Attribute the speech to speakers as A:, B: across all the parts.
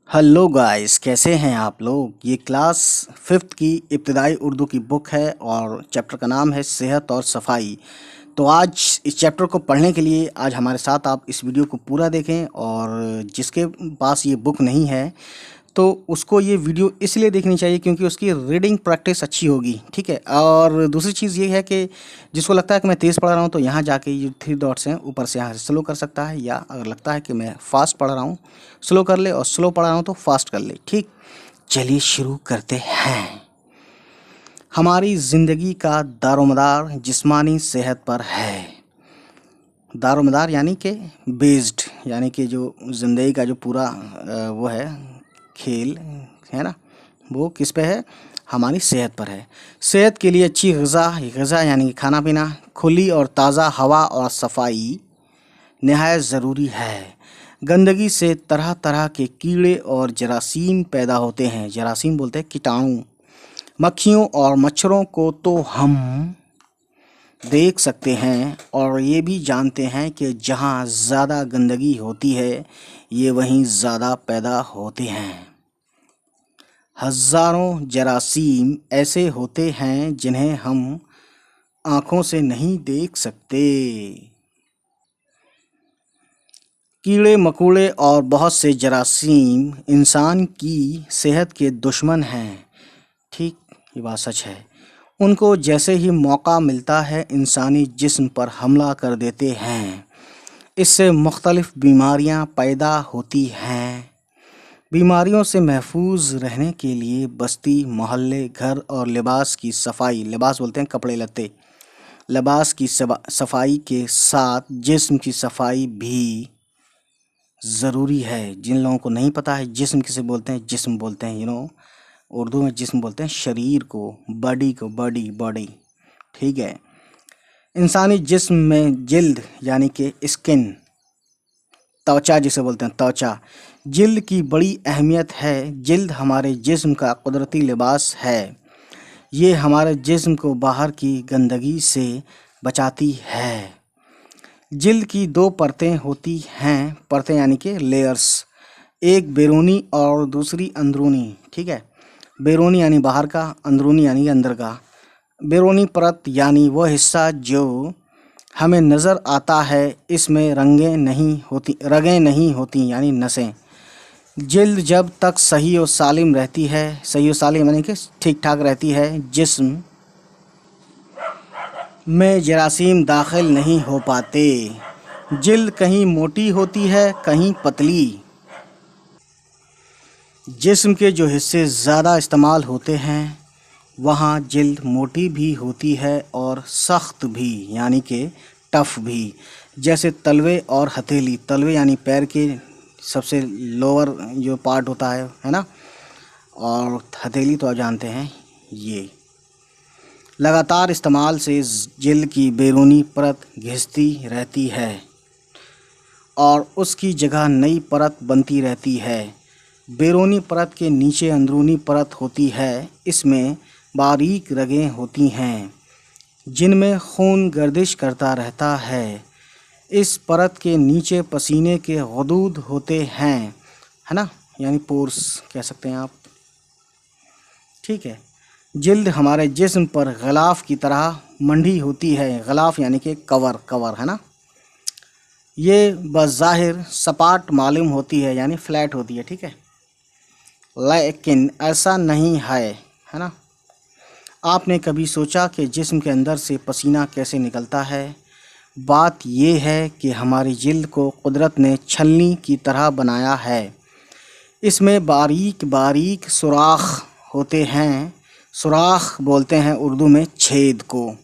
A: Hello guys, कैसे हैं आप लोग। ये क्लास फिफ्थ की इब्तदाई उर्दू की बुक है और चैप्टर का नाम है सेहत और सफाई। तो आज इस चैप्टर को पढ़ने के लिए आज हमारे साथ आप इस वीडियो को पूरा देखें, और जिसके पास ये बुक नहीं है तो उसको ये वीडियो इसलिए देखनी चाहिए क्योंकि उसकी रीडिंग प्रैक्टिस अच्छी होगी, ठीक है। और दूसरी चीज़ ये है कि जिसको लगता है कि मैं तेज़ पढ़ रहा हूँ तो यहाँ जाके ये थ्री डॉट्स हैं ऊपर से, यहाँ से स्लो कर सकता है, या अगर लगता है कि मैं फास्ट पढ़ रहा हूँ स्लो कर ले, और स्लो पढ़ रहा हूँ तो फास्ट कर ले, ठीक। चलिए शुरू करते हैं। हमारी ज़िंदगी का दारोमदार जिस्मानी सेहत पर है। दारोमदार यानी कि बेस्ड, यानी कि जो ज़िंदगी का जो पूरा वो है खेल है ना, वो किस पे है, हमारी सेहत पर है। सेहत के लिए अच्छी ग़िज़ा, ग़िज़ा यानी कि खाना पीना, खुली और ताज़ा हवा और सफाई निहायत ज़रूरी है। गंदगी से तरह तरह के कीड़े और जरासीम पैदा होते हैं। जरासीम बोलते हैं कीटाणु। मक्खियों और मच्छरों को तो हम देख सकते हैं और ये भी जानते हैं कि जहाँ ज़्यादा गंदगी होती है ये वहीं ज़्यादा पैदा होते हैं। हज़ारों जरासीम ऐसे होते हैं जिन्हें हम आँखों से नहीं देख सकते। कीड़े मकोड़े और बहुत से जरासीम इंसान की सेहत के दुश्मन हैं, ठीक, ये बात सच है। उनको जैसे ही मौका मिलता है इंसानी जिस्म पर हमला कर देते हैं। इससे मुख्तलिफ बीमारियां पैदा होती हैं। बीमारियों से महफूज रहने के लिए बस्ती, मोहल्ले, घर और लिबास की सफाई, लिबास बोलते हैं कपड़े लत्ते, लिबास की सफाई के साथ जिस्म की सफाई भी ज़रूरी है। जिन लोगों को नहीं पता है जिस्म किसे बोलते हैं, जिस्म बोलते हैं उर्दू में जिस्म बोलते हैं शरीर को, बॉडी को, बॉडी, ठीक है। इंसानी जिस्म में जिल्द यानी कि स्किन, त्वचा जिसे बोलते हैं त्वचा, जिल्द की बड़ी अहमियत है। जिल्द हमारे जिस्म का कुदरती लिबास है। ये हमारे जिस्म को बाहर की गंदगी से बचाती है। जिल्द की दो परतें होती हैं, परतें यानी कि लेयर्स, एक बैरूनी और दूसरी अंदरूनी, ठीक है। बैरूनी यानी बाहर का, अंदरूनी यानी अंदर का। बैरूनी परत यानी वो हिस्सा जो हमें नज़र आता है, इसमें रगें नहीं होती यानी नसें। जिल्द जब तक सही और सालिम रहती है, सही और सालिम यानी कि ठीक ठाक रहती है, जिस्म में जरासीम दाखिल नहीं हो पाते। जिल्द कहीं मोटी होती है, कहीं पतली। जिस्म के जो हिस्से ज़्यादा इस्तेमाल होते हैं वहाँ जिल्द मोटी भी होती है और सख्त भी, यानी कि टफ भी, जैसे तलवे और हथेली। तलवे यानी पैर के सबसे लोअर जो पार्ट होता है ना, और हथेली तो आप जानते हैं ये। लगातार इस्तेमाल से जिल्द की बैरूनी परत घिसती रहती है और उसकी जगह नई परत बनती रहती है। बैरूनी परत के नीचे अंदरूनी परत होती है। इसमें बारीक रगें होती हैं जिनमें खून गर्दिश करता रहता है। इस परत के नीचे पसीने के गदूद होते हैं, है ना, यानी पोर्स कह सकते हैं आप, ठीक है। जिल्द हमारे जिस्म पर ग़िलाफ़ की तरह मंडी होती है। ग़िलाफ़ यानी कि कवर है ना। ये बज़ाहिर सपाट मालूम होती है यानी फ्लैट होती है, ठीक है, लेकिन ऐसा नहीं है ना। आपने कभी सोचा कि जिस्म के अंदर से पसीना कैसे निकलता है? बात ये है कि हमारी जिल्द को कुदरत ने छलनी की तरह बनाया है। इसमें बारीक बारीक सुराख होते हैं। सुराख बोलते हैं उर्दू में छेद को,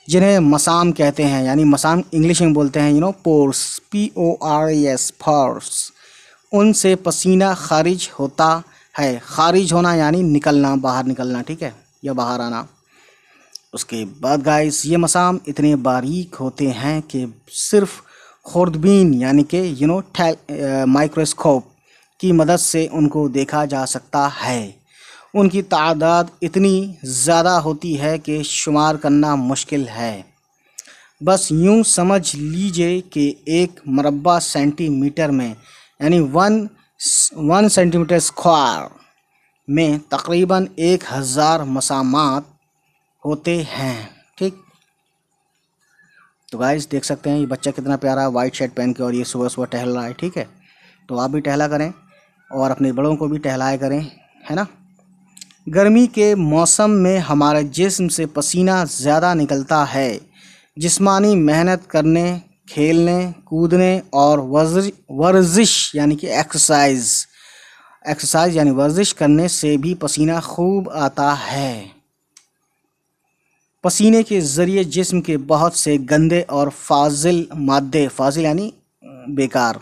A: जिन्हें मसाम कहते हैं, यानी मसाम इंग्लिश में बोलते हैं पोर्स, PORES, पोर्स। उनसे पसीना खारिज होता है। खारिज होना यानी निकलना, बाहर निकलना, ठीक है, या बाहर आना। उसके बाद गाइस ये मसाम इतने बारीक होते हैं कि सिर्फ खुर्दबीन यानी कि माइक्रोस्कोप की मदद से उनको देखा जा सकता है। उनकी तादाद इतनी ज़्यादा होती है कि शुमार करना मुश्किल है। बस यूँ समझ लीजिए कि एक मरबा सेंटीमीटर में, यानी 1 1 सेंटीमीटर स्क्वायर में तकरीबन 1000 मसामात होते हैं। ठीक, तो गाइस देख सकते हैं ये बच्चा कितना प्यारा है, वाइट शर्ट पहन के, और ये सुबह सुबह टहल रहा है। ठीक है, तो आप भी टहला करें और अपने बड़ों को भी टहलाया करें, है ना। गर्मी के मौसम में हमारे जिस्म से पसीना ज़्यादा निकलता है। जिस्मानी मेहनत करने, खेलने कूदने और वर्जिश यानी कि एक्सरसाइज यानी वर्जिश करने से भी पसीना खूब आता है। पसीने के ज़रिए जिस्म के बहुत से गंदे और फाजिल मादे, फाजिल यानी बेकार,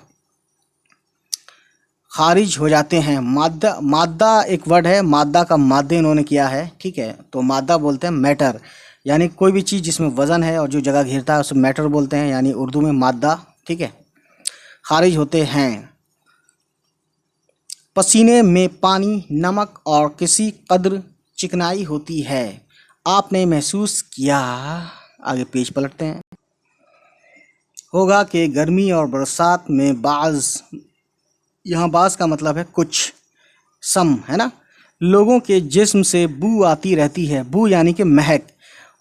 A: खारिज हो जाते हैं। मादा एक वर्ड है, मादा का मादे इन्होंने किया है। ठीक है, तो मादा बोलते हैं मैटर, यानी कोई भी चीज़ जिसमें वज़न है और जो जगह घेरता है उसे मैटर बोलते हैं, यानी उर्दू में मादा। ठीक है, खारिज होते हैं। पसीने में पानी, नमक और किसी कद्र चिकनाई होती है। आपने महसूस किया, आगे पेज पलटते हैं, होगा कि गर्मी और बरसात में यहाँ बाज़ का मतलब है कुछ, सम, है ना, लोगों के जिस्म से बू आती रहती है। बू यानी कि महक,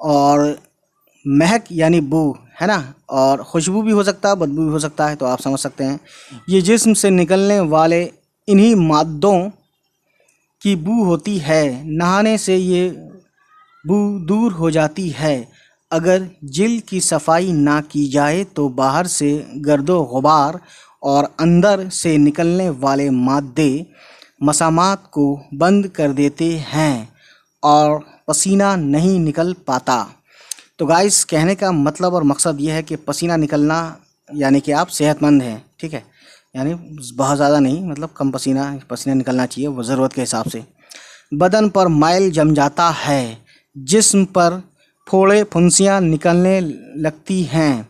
A: और महक यानी बू, है ना, और खुशबू भी हो सकता है, बदबू भी हो सकता है, तो आप समझ सकते हैं। ये जिस्म से निकलने वाले इन्हीं मादों की बू होती है। नहाने से ये बू दूर हो जाती है। अगर जिल्द की सफाई ना की जाए तो बाहर से गर्दो गुबार और अंदर से निकलने वाले मादे मसामात को बंद कर देते हैं और पसीना नहीं निकल पाता। तो गाइस कहने का मतलब और मकसद ये है कि पसीना निकलना यानी कि आप सेहतमंद हैं। ठीक है, यानी बहुत ज़्यादा नहीं, मतलब कम पसीना निकलना चाहिए, वो ज़रूरत के हिसाब से। बदन पर मैल जम जाता है, जिस्म पर फोड़े फुंसियाँ निकलने लगती हैं।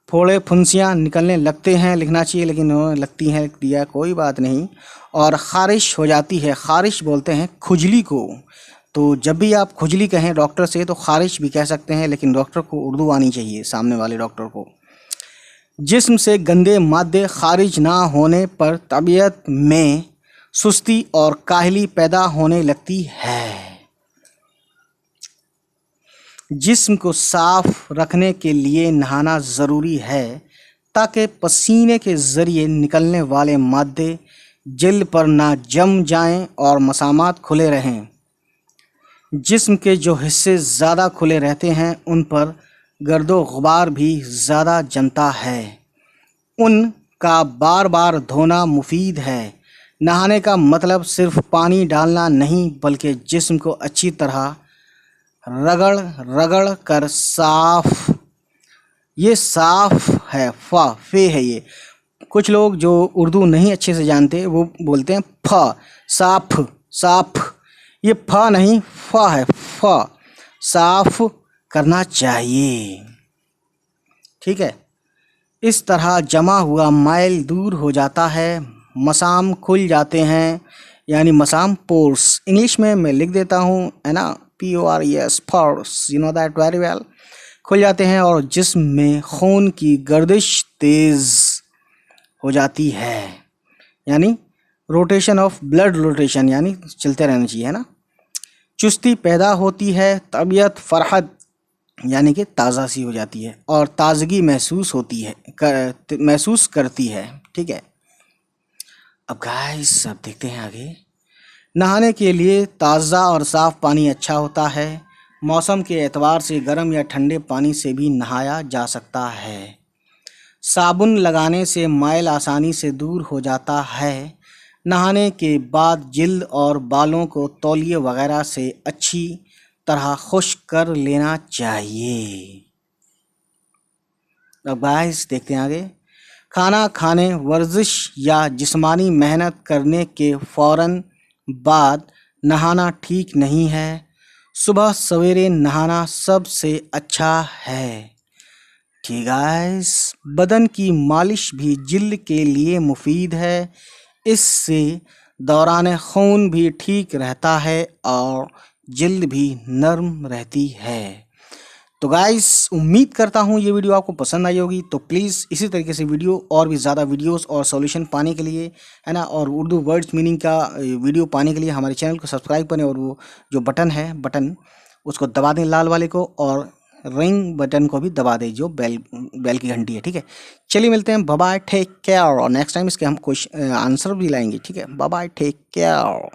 A: फोड़े फुंसियाँ निकलने लगते हैं लिखना चाहिए, लेकिन उन्होंने लगती हैं लिख दिया, कोई बात नहीं। और ख़ारिश हो जाती है, ख़ारिश बोलते हैं खुजली को। तो जब भी आप खुजली कहें डॉक्टर से तो ख़ारिश भी कह सकते हैं, लेकिन डॉक्टर को उर्दू आनी चाहिए, सामने वाले डॉक्टर को। जिस्म से गंदे मादे खारिज ना होने पर तबीयत में सुस्ती और काहली पैदा होने लगती है। जिस्म को साफ रखने के लिए नहाना ज़रूरी है ताकि पसीने के ज़रिए निकलने वाले मादे जिल्द पर ना जम जाएं और मसामात खुले रहें। जिस्म के जो हिस्से ज़्यादा खुले रहते हैं उन पर गर्दो गुबार भी ज़्यादा जमता है। उनका बार बार धोना मुफीद है। नहाने का मतलब सिर्फ पानी डालना नहीं, बल्कि जिस्म को अच्छी तरह रगड़ रगड़ कर साफ, ये साफ है, फे है ये। कुछ लोग जो उर्दू नहीं अच्छे से जानते वो बोलते हैं फ, साफ साफ, ये फ नहीं फ है, फ, साफ करना चाहिए। ठीक है, इस तरह जमा हुआ मैल दूर हो जाता है, मसाम खुल जाते हैं, यानी मसाम पोर्स, इंग्लिश में मैं लिख देता हूँ, है ना, PORES, pores, you know that very well, खुल जाते हैं और जिस्म में खून की गर्दिश तेज़ हो जाती है, यानी रोटेशन ऑफ ब्लड, रोटेशन यानी चलते रहना चाहिए, है ना। चुस्ती पैदा होती है, तबीयत फरहत यानी कि ताज़ा सी हो जाती है और ताज़गी महसूस होती है, महसूस करती है। ठीक है, अब गाइस अब देखते हैं आगे। नहाने के लिए ताज़ा और साफ़ पानी अच्छा होता है। मौसम के एतबार से गर्म या ठंडे पानी से भी नहाया जा सकता है। साबुन लगाने से मैल आसानी से दूर हो जाता है। नहाने के बाद जिल्द और बालों को तौलिए वगैरह से अच्छी तरह खुश्क कर लेना चाहिए। अब गाइस देखते हैं आगे। खाना खाने, वर्जिश या जिस्मानी मेहनत करने के फ़ौरन बाद नहाना ठीक नहीं है। सुबह सवेरे नहाना सबसे अच्छा है। ठीक गाइस, बदन की मालिश भी जिल्द के लिए मुफीद है। इससे दौरान खून भी ठीक रहता है और जिल्द भी नर्म रहती है। तो गाइस उम्मीद करता हूँ ये वीडियो आपको पसंद आई होगी। तो प्लीज़ इसी तरीके से वीडियो और भी ज़्यादा वीडियोस और सॉल्यूशन पाने के लिए, है ना, और उर्दू वर्ड्स मीनिंग का वीडियो पाने के लिए हमारे चैनल को सब्सक्राइब करें और वो जो बटन उसको दबा दें लाल वाले को, और रिंग बटन को भी दबा दें जो बेल की घंटी है। ठीक है, चलिए मिलते हैं, बाय बाय, टेक केयर। और नेक्स्ट टाइम इसके हम क्वेश्चन आंसर भी लाएंगे। ठीक है, बाय बाय, टेक केयर।